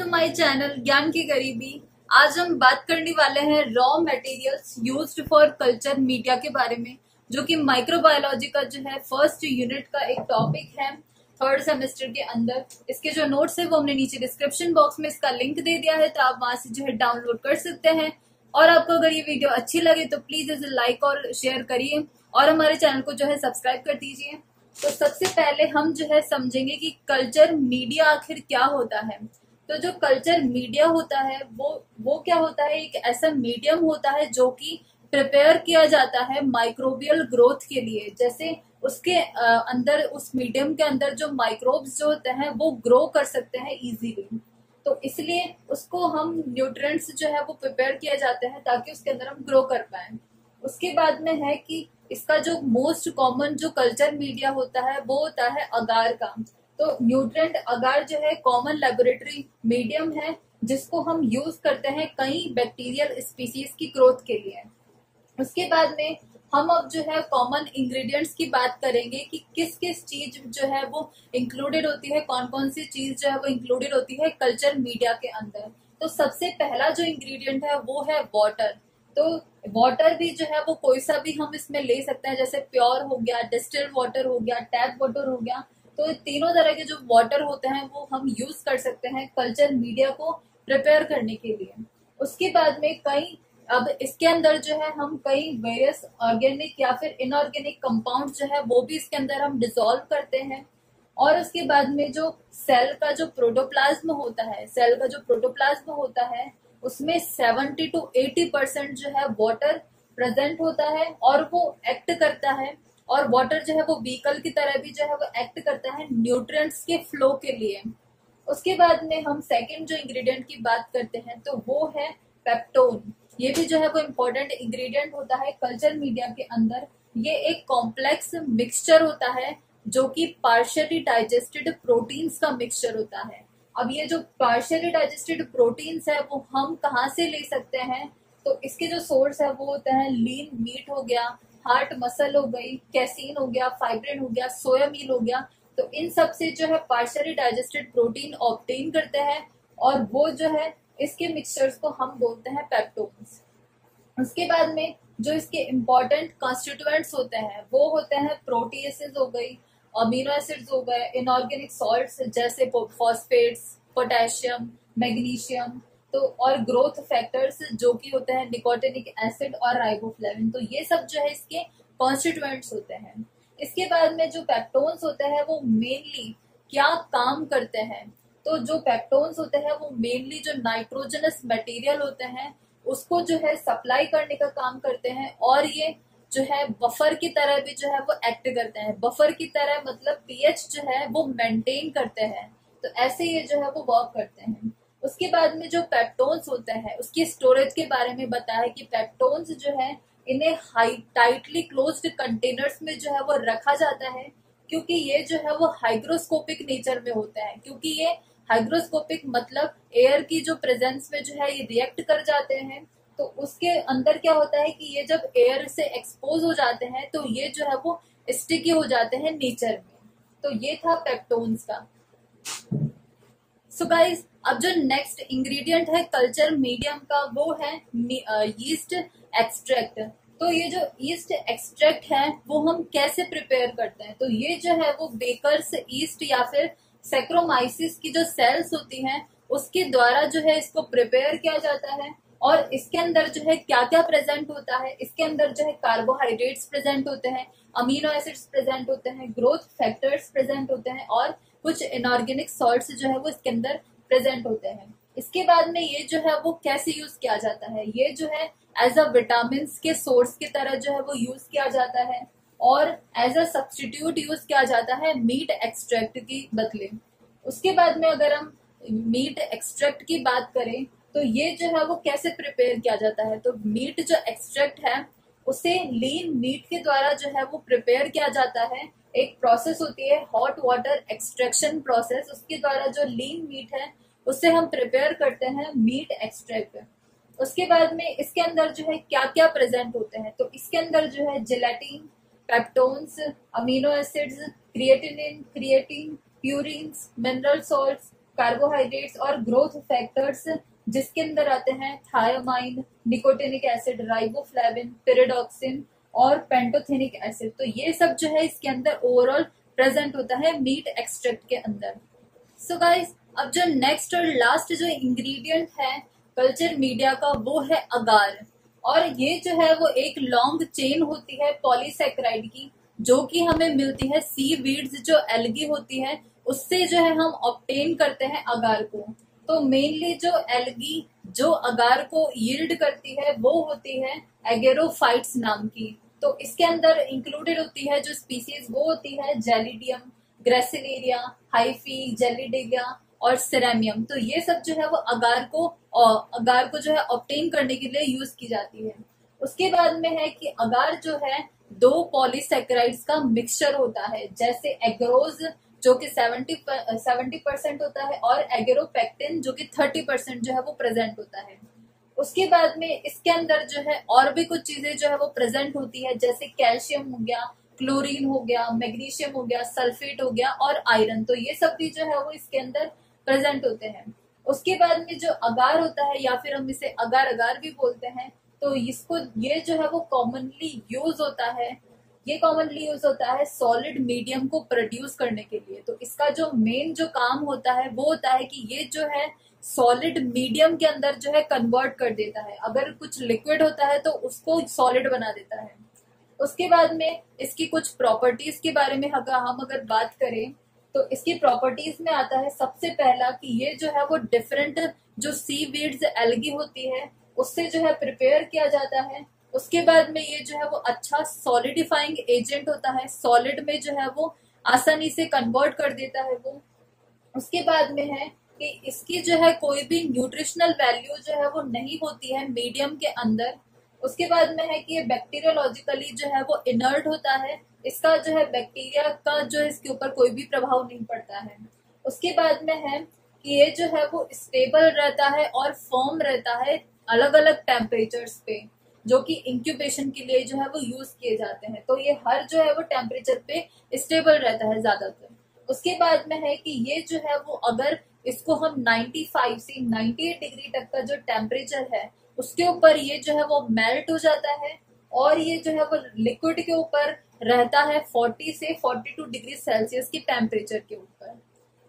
My channel ज्ञान की गरीबी। आज हम बात करने वाले हैं raw materials used for culture media के बारे में, जो कि माइक्रोबायोलॉजी का जो है फर्स्ट यूनिट का एक टॉपिक है थर्ड सेमेस्टर के अंदर। इसके जो नोट्स है वो हमने नीचे डिस्क्रिप्शन बॉक्स में इसका लिंक दे दिया है, तो आप वहां से जो है डाउनलोड कर सकते हैं। और आपको अगर ये वीडियो अच्छी लगे तो प्लीज इसे लाइक और शेयर करिए और हमारे चैनल को जो है सब्सक्राइब कर दीजिए। तो सबसे पहले हम जो है समझेंगे कि कल्चर मीडिया आखिर क्या होता है। तो जो कल्चर मीडिया होता है वो क्या होता है, एक ऐसा मीडियम होता है जो कि प्रिपेयर किया जाता है माइक्रोबियल ग्रोथ के लिए। जैसे उसके अंदर, उस मीडियम के अंदर जो माइक्रोब्स जो होते हैं वो ग्रो कर सकते हैं इजीली, तो इसलिए उसको हम न्यूट्रिएंट्स जो है वो प्रिपेयर किए जाते हैं ताकि उसके अंदर हम ग्रो कर पाए। उसके बाद में है कि इसका जो मोस्ट कॉमन जो कल्चर मीडिया होता है वो होता है अगार का। तो न्यूट्रिएंट अगार जो है कॉमन लेबोरेटरी मीडियम है जिसको हम यूज करते हैं कई बैक्टीरियल स्पीसीज की ग्रोथ के लिए। उसके बाद में हम अब जो है कॉमन इंग्रेडिएंट्स की बात करेंगे कि किस किस चीज जो है वो इंक्लूडेड होती है, कौन कौन सी चीज जो है वो इंक्लूडेड होती है कल्चर मीडिया के अंदर। तो सबसे पहला जो इंग्रेडिएंट है वो है वाटर। तो वाटर भी जो है वो कोई सा भी हम इसमें ले सकते हैं, जैसे प्योर हो गया, डिस्टिल्ड वाटर हो गया, टैप वाटर हो गया। तो तीनों तरह के जो वाटर होते हैं वो हम यूज कर सकते हैं कल्चर मीडिया को प्रिपेयर करने के लिए। उसके बाद में अब इसके अंदर जो है हम कई वेरियस ऑर्गेनिक या फिर इनऑर्गेनिक कंपाउंड जो है वो भी इसके अंदर हम डिसॉल्व करते हैं। और उसके बाद में जो सेल का जो प्रोटोप्लाज्म होता है उसमें 70 to 80% जो है वाटर प्रेजेंट होता है और वो एक्ट करता है। और वाटर जो है वो व्हीकल की तरह भी जो है वो एक्ट करता है न्यूट्रिएंट्स के फ्लो के लिए। उसके बाद में हम सेकंड जो इंग्रेडिएंट की बात करते हैं तो वो है पेप्टोन। ये भी जो है वो इम्पोर्टेंट इंग्रेडिएंट होता है कल्चर मीडिया के अंदर। ये एक कॉम्प्लेक्स मिक्सचर होता है जो कि पार्शियली डाइजेस्टेड प्रोटीन्स का मिक्सचर होता है। अब ये जो पार्शियली डाइजेस्टेड प्रोटीन्स है वो हम कहाँ से ले सकते हैं, तो इसके जो सोर्स है वो होता है लीन मीट हो गया, हार्ट मसल हो गई, कैसीन हो गया, फाइब्रिन हो गया, सोया मील हो गया। तो इन सब से जो है पार्शियली डाइजेस्टेड प्रोटीन ऑब्टेन करते हैं और वो जो है इसके मिक्सचर्स को हम बोलते हैं पेप्टोन्स। उसके बाद में जो इसके इम्पोर्टेंट कॉन्स्टिट्यूएंट्स होते हैं वो होते हैं प्रोटीएसेस हो गई, अमीनो एसिड्स हो गए, इनऑर्गेनिक सॉल्ट्स जैसे फॉस्फेट्स, पोटेशियम, मैग्नीशियम, तो और ग्रोथ फैक्टर्स जो कि होते हैं निकोटिनिक एसिड और राइबोफ्लेविन। तो ये सब जो है इसके कॉन्स्टिट्यूएंट्स होते हैं। इसके बाद में जो पेप्टोन्स होते हैं वो मेनली क्या काम करते हैं, तो जो पेप्टोन्स होते हैं वो मेनली जो नाइट्रोजनस मटेरियल होते हैं उसको जो है सप्लाई करने का काम करते हैं। और ये जो है बफर की तरह भी जो है वो एक्ट करते हैं। बफर की तरह मतलब पीएच जो है वो मेंटेन करते हैं, तो ऐसे ये जो है वो वर्क करते हैं। उसके बाद में जो पेप्टोन्स होते हैं उसकी स्टोरेज के बारे में बताया कि पेप्टोन्स जो है इन्हें टाइटली क्लोज्ड कंटेनर्स में जो है वो रखा जाता है, क्योंकि ये जो है वो हाइग्रोस्कोपिक नेचर में होता है। क्योंकि ये हाइग्रोस्कोपिक मतलब एयर की जो प्रेजेंस में जो है ये रिएक्ट कर जाते हैं, तो उसके अंदर क्या होता है कि ये जब एयर से एक्सपोज हो जाते हैं तो ये जो है वो स्टिकी हो जाते हैं नेचर में। तो ये था पेप्टोन्स का। सो गाइस, अब जो नेक्स्ट इंग्रेडिएंट है कल्चर मीडियम का वो है यीस्ट एक्सट्रैक्ट। तो ये जो यीस्ट एक्सट्रैक्ट है वो हम कैसे प्रिपेयर करते हैं, तो ये जो है वो बेकर्स यीस्ट या फिर सैक्रोमाइसिस की जो सेल्स होती हैं उसके द्वारा जो है इसको प्रिपेयर किया जाता है। और इसके अंदर जो है क्या क्या प्रेजेंट होता है, इसके अंदर जो है कार्बोहाइड्रेट्स प्रेजेंट होते हैं, अमीनो एसिड्स प्रेजेंट होते हैं, ग्रोथ फैक्टर्स प्रेजेंट होते हैं और कुछ इनऑर्गेनिक सॉल्ट्स जो है वो इसके अंदर प्रेजेंट होते हैं। इसके बाद में ये जो है वो कैसे यूज किया जाता है, ये जो है एज अ विटामिन के सोर्स की तरह जो है वो यूज किया जाता है और एज अ सब्स्टिट्यूट यूज किया जाता है मीट एक्सट्रैक्ट की बदले। उसके बाद में अगर हम मीट एक्सट्रैक्ट की बात करें तो ये जो है वो कैसे प्रिपेयर किया जाता है, तो मीट जो एक्सट्रैक्ट है उसे लीन मीट के द्वारा जो है वो प्रिपेयर किया जाता है। एक प्रोसेस होती है हॉट वाटर एक्सट्रैक्शन प्रोसेस, उसके द्वारा जो लीन मीट है उससे हम प्रिपेयर करते हैं मीट एक्सट्रैक्ट। उसके बाद में इसके अंदर जो है क्या क्या प्रेजेंट होते हैं, तो इसके अंदर जो है gelatin, peptones, amino acids, creatinine, creatine, purines, mineral salts, carbohydrates और ग्रोथ फैक्टर्स, जिसके अंदर आते हैं thiamine, nicotinic acid, riboflavin, pyridoxine और पेंटोथेनिक एसिड। तो ये सब जो है इसके अंदर ओवरऑल प्रेजेंट होता है मीट एक्सट्रैक्ट के अंदर। सो गाइस, अब जो नेक्स्ट और लास्ट जो इंग्रेडिएंट है कल्चर मीडिया का वो है अगार। और ये जो है वो एक लॉन्ग चेन होती है पॉलीसेक्राइड की, जो कि हमें मिलती है सी वीड्स, जो एल्गी होती है उससे जो है हम ऑब्टेन करते हैं अगार को। तो मेनली जो एल्गी जो अगार को यील्ड करती है वो होती है एगेरोफाइट्स नाम की। तो इसके अंदर इंक्लूडेड होती है जो स्पीसीज वो होती है जेलिडियम, ग्रेसिलेरिया, हाइफी, जेलिडेगा और सेरेमियम। तो ये सब जो है वो अगार को जो है ऑब्टेन करने के लिए यूज की जाती है। उसके बाद में है कि अगार जो है दो पॉलीसेक्राइड्स का मिक्सचर होता है, जैसे एग्रोज जो कि 70% होता है और एगेरोपेक्टिन जो कि 30% जो है वो प्रेजेंट होता है। उसके बाद में इसके अंदर जो है और भी कुछ चीजें जो है वो प्रेजेंट होती है, जैसे कैल्शियम हो गया, क्लोरीन हो गया, मैग्नीशियम हो गया, सल्फेट हो गया और आयरन। तो ये सब भी जो है वो इसके अंदर प्रेजेंट होते हैं। उसके बाद में जो अगार होता है या फिर हम इसे अगार अगार भी बोलते हैं, तो इसको ये जो है वो कॉमनली यूज होता है सॉलिड मीडियम को प्रोड्यूस करने के लिए। तो इसका जो मेन जो काम होता है वो होता है कि ये जो है सॉलिड मीडियम के अंदर जो है कन्वर्ट कर देता है। अगर कुछ लिक्विड होता है तो उसको सॉलिड बना देता है। उसके बाद में इसकी कुछ प्रॉपर्टीज के बारे में हम अगर बात करें तो इसकी प्रॉपर्टीज में आता है सबसे पहला कि ये जो है वो डिफरेंट जो सी वीड्स एल्गी होती है उससे जो है प्रिपेयर किया जाता है। उसके बाद में ये जो है वो अच्छा सॉलिडिफाइंग एजेंट होता है, सॉलिड में जो है वो आसानी से कन्वर्ट कर देता है वो। उसके बाद में है कि इसकी जो है कोई भी न्यूट्रिशनल वैल्यू जो है वो नहीं होती है मीडियम के अंदर। उसके बाद में है कि ये बैक्टीरियोलॉजिकली जो है वो इनर्ट होता है, इसका जो है बैक्टीरिया का जो है इसके ऊपर कोई भी प्रभाव नहीं पड़ता है। उसके बाद में है कि ये जो है वो स्टेबल रहता है और फर्म रहता है अलग अलग टेम्परेचर्स पे, जो कि इंक्यूबेशन के लिए जो है वो यूज किए जाते हैं। तो ये हर जो है वो टेम्परेचर पे स्टेबल रहता है ज्यादातर। उसके बाद में है कि ये जो है वो अगर इसको हम 95 से 98 डिग्री तक का जो टेम्परेचर है उसके ऊपर ये जो है वो मेल्ट हो जाता है और ये जो है वो लिक्विड के ऊपर रहता है 40 से 42 डिग्री सेल्सियस के टेम्परेचर के ऊपर।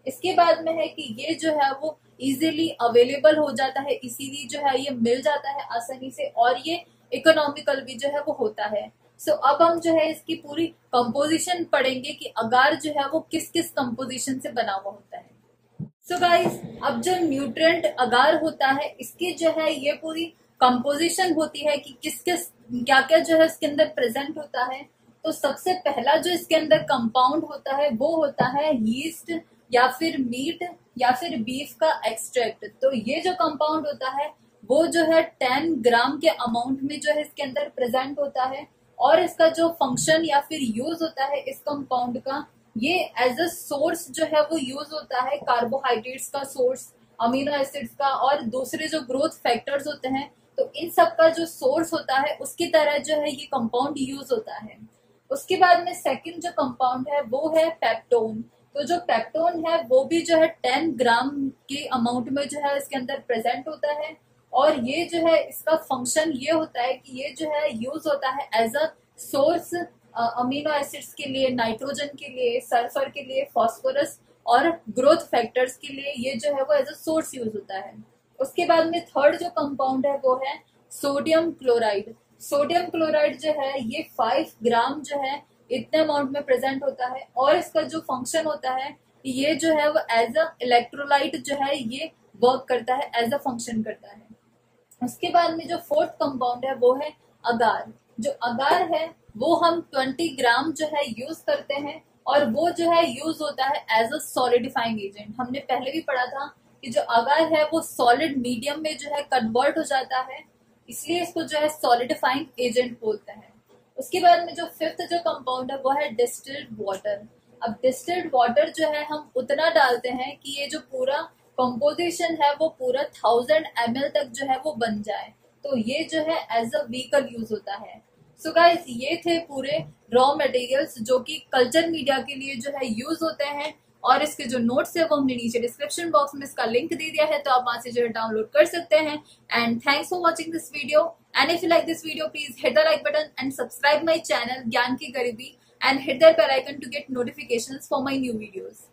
इसके बाद में है कि ये जो है वो इजीली अवेलेबल हो जाता है, इसीलिए जो है ये मिल जाता है आसानी से और ये इकोनॉमिकल भी जो है वो होता है। सो अब हम जो है इसकी पूरी कंपोजिशन पढ़ेंगे कि अगार जो है वो किस किस कंपोजिशन से बना हुआ होता है। सो गाइस, अब जो न्यूट्रिएंट अगार होता है इसकी जो है ये पूरी कंपोजिशन होती है कि किस किस क्या क्या जो है इसके अंदर प्रेजेंट होता है। तो सबसे पहला जो इसके अंदर कंपाउंड होता है वो होता है यीस्ट या फिर मीट या फिर बीफ का एक्सट्रैक्ट। तो ये जो कंपाउंड होता है वो जो है 10 ग्राम के अमाउंट में जो है इसके अंदर प्रेजेंट होता है और इसका जो फंक्शन या फिर यूज होता है इस कंपाउंड का, ये एज अ सोर्स जो है वो यूज होता है कार्बोहाइड्रेट्स का सोर्स, अमीनो एसिड्स का और दूसरे जो ग्रोथ फैक्टर्स होते हैं, तो इन सब का जो सोर्स होता है उसकी तरह जो है ये कंपाउंड यूज होता है। उसके बाद में सेकंड जो कंपाउंड है वो है पेप्टोन। तो जो पेप्टोन है वो भी जो है 10 ग्राम के अमाउंट में जो है इसके अंदर प्रेजेंट होता है और ये जो है इसका फंक्शन ये होता है कि ये जो है यूज होता है as a source amino acids के लिए, नाइट्रोजन के लिए, सल्फर के लिए, फास्फोरस और ग्रोथ फैक्टर्स के लिए ये जो है वो एज अ सोर्स यूज होता है। उसके बाद में थर्ड जो कंपाउंड है वो है सोडियम क्लोराइड। सोडियम क्लोराइड जो है ये 5 ग्राम जो है इतने अमाउंट में प्रेजेंट होता है और इसका जो फंक्शन होता है ये जो है वो एज अ इलेक्ट्रोलाइट जो है ये वर्क करता है, एज अ फंक्शन करता है। उसके बाद में जो फोर्थ कंपाउंड है वो है अगार। जो अगार है वो हम 20 ग्राम जो है यूज करते हैं और वो जो है यूज होता है एज अ सॉलिडिफाइंग एजेंट। हमने पहले भी पढ़ा था कि जो अगार है वो सॉलिड मीडियम में जो है कन्वर्ट हो जाता है, इसलिए इसको जो है सॉलिडिफाइंग एजेंट बोलते हैं। उसके बाद में जो फिफ्थ जो कंपाउंड है वो है डिस्टिल्ड वाटर। अब डिस्टिल्ड वाटर जो है हम उतना डालते हैं कि ये जो पूरा कंपोजिशन है वो पूरा 1000 ml तक जो है वो बन जाए, तो ये जो है एज अ व्हीकल यूज होता है। सो गाइस, ये थे पूरे रॉ मटेरियल्स जो कि कल्चर मीडिया के लिए जो है यूज होते हैं और इसके जो नोट्स है वो हमने नीचे डिस्क्रिप्शन बॉक्स में इसका लिंक दे दिया है, तो आप वहां से जो है डाउनलोड कर सकते हैं। And thanks for watching this video, and if you like this video, please hit the like button and subscribe my channel Gyan Ki Garibi and hit the bell icon to get notifications for my new videos.